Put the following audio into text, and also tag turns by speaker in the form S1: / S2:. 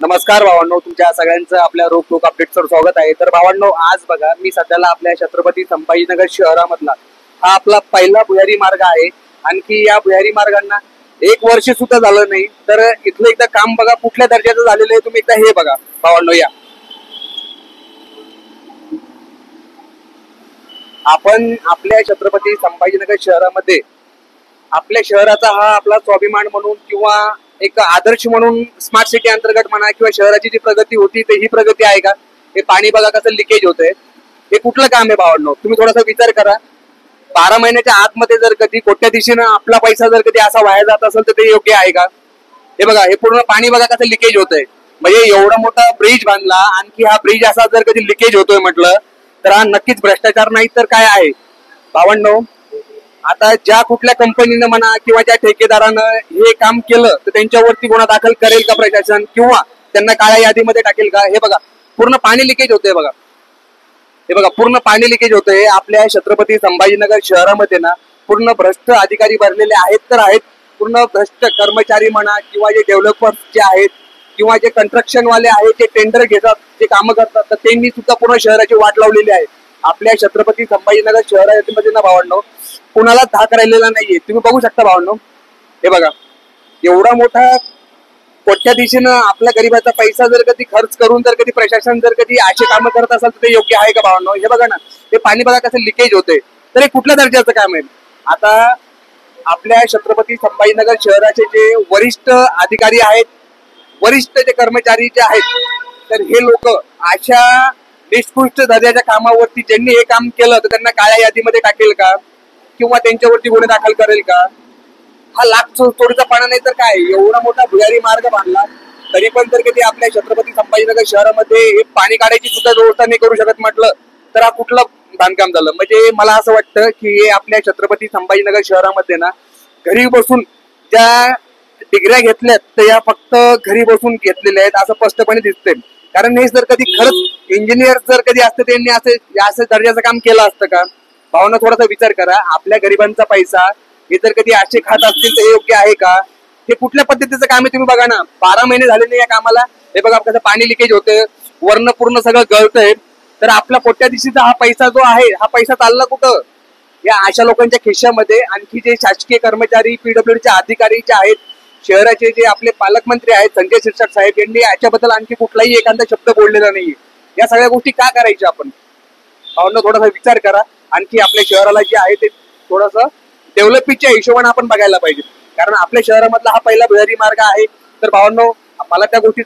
S1: नमस्कार भावांनो, तुमच्या सगळ्यांचं आपल्या रोक अपडेटवर स्वागत आहे। तर भावांनो, आज बघा मी सध्याला आपल्या छत्रपती संभाजीनगर शहरामधला हा आपला पहिला भुयारी मार्ग आहे। आणखी या भुयारी मार्गांना 1 वर्ष सुद्धा झालं नाही, तर इथलं एकदा काम बघा कुठल्या दर्जाचं झालेलं आहे। तुम्ही एकदा हे बघा भावांनो, या आपण आपल्या छत्रपती संभाजीनगर शहरामध्ये आपल्या शहराचा हा आपला स्वाभिमान म्हणून किंवा एक आदर्श म्हणून स्मार्ट सिटी अंतर्गत म्हणा किंवा शहराची जी प्रगती होती ते ही प्रगती आहे का? हे पाणी बघा कसं लिकेज होतंय। हे कुठलं काम आहे भावांनो? तुम्ही थोडासा विचार करा। 12 महिन्याच्या आतमध्ये जर कधी कोट्याधीशानं आपला पैसा जर कधी असा वाया जात असेल तर ते योग्य आहे का? हे बघा, हे पूर्ण पाणी बघा कसं लिकेज होतंय। म्हणजे एवढा मोठा ब्रिज बांधला, आणखी हा ब्रिज असा जर कधी लिकेज होतोय म्हटलं तर हा नक्कीच भ्रष्टाचार नाही तर काय आहे भावांनो? आता ज्या कुठल्या कंपनीनं म्हणा किंवा ज्या ठेकेदारानं हे काम केलं तर त्यांच्यावरती गुन्हा दाखल करेल का प्रशासन, किंवा त्यांना काळ्या यादीमध्ये टाकेल का? हे बघा पूर्ण पाणी लिकेज होतंय बघा। हे बघा पूर्ण पाणी लिकेज होतंय। आपल्या छत्रपती संभाजीनगर शहरामध्ये ना पूर्ण भ्रष्ट अधिकारी भरलेले आहेत तर आहेत। पूर्ण भ्रष्ट कर्मचारी म्हणा किंवा जे डेव्हलपर्स जे आहेत किंवा जे कंस्ट्रक्शन वाले आहेत, जे टेंडर घेतात, जे कामं करतात, तर त्यांनी सुद्धा पूर्ण शहराची वाट लावलेली आहे। आपल्या छत्रपती संभाजीनगर शहरामध्ये ना भावांनो कुणाला धाक राहिलेला नाहीये। तुम्ही बघू शकता भावांनो, हे बघा एवढा मोठा कोट्याधीशानं आपल्या गरीबाचा पैसा जर कधी खर्च करून जर कधी प्रशासन जर कधी असे कामं करत असेल तर ते योग्य आहे का भावांनो? हे बघा ना, हे पाणी बघा कसं लिकेज होते, तर हे कुठल्या दर्जाचं काम आहे? आता आपल्या छत्रपती संभाजीनगर शहराचे जे वरिष्ठ अधिकारी आहेत, वरिष्ठ जे कर्मचारी जे आहेत, तर हे लोक अशा निष्कृष्ट दर्जाच्या कामावरती ज्यांनी हे काम केलं तर त्यांना काळ्या यादीमध्ये टाकेल का, किंवा त्यांच्यावरती गुन्हे दाखल करेल का? हा लाख चोरीचा पाणा नाही तर काय? एवढा मोठा भुयारी मार्ग बांधला तरी पण जर कधी आपल्या छत्रपती संभाजीनगर शहरामध्ये हे पाणी काढायची सुद्धा व्यवस्था नाही करू शकत म्हटलं तर हा कुठलं बांधकाम झालं? म्हणजे मला असं वाटतं की हे आपल्या छत्रपती संभाजीनगर शहरामध्ये ना घरी बसून ज्या डिग्र्या घेतल्यात तर या फक्त घरी बसून घेतलेल्या आहेत असं स्पष्टपणे दिसतंय। कारण हे जर कधी खरंच इंजिनियर जर कधी असते त्यांनी असं दर्जाचं काम केलं असतं का? भावना थोडासा विचार करा। आपल्या गरिबांचा पैसा हे जर कधी असे खात असतील तर हे योग्य आहे का? हे कुठल्या पद्धतीचं काम आहे? तुम्ही बघा ना, 12 महिने झाले नाही या कामाला। हे बघा कसं पाणी लिकेज होतंय, वर्ण पूर्ण सगळं गळतंय। तर आपला कोट्याधीशाचा हा पैसा जो आहे हा पैसा चालला कुठं? या अशा लोकांच्या खिशामध्ये। आणखी जे शासकीय कर्मचारी पीडब्ल्यूडीचे अधिकारी जे आहेत, शहराचे जे आपले पालकमंत्री आहेत संजय शिरसाट साहेब, यांनी याच्याबद्दल आणखी कुठलाही एखादा शब्द बोललेला नाहीये। या सगळ्या गोष्टी का करायच्या आपण? भावना थोडासा विचार करा। आणखी आपल्या शहराला जे आहे ते थोडंसं डेव्हलपमेंटच्या हिशोबाने आपण बघायला पाहिजे। कारण आपल्या शहरामधला हा पहिला भुयारी मार्ग आहे। तर भावांनो, मला त्या गोष्टी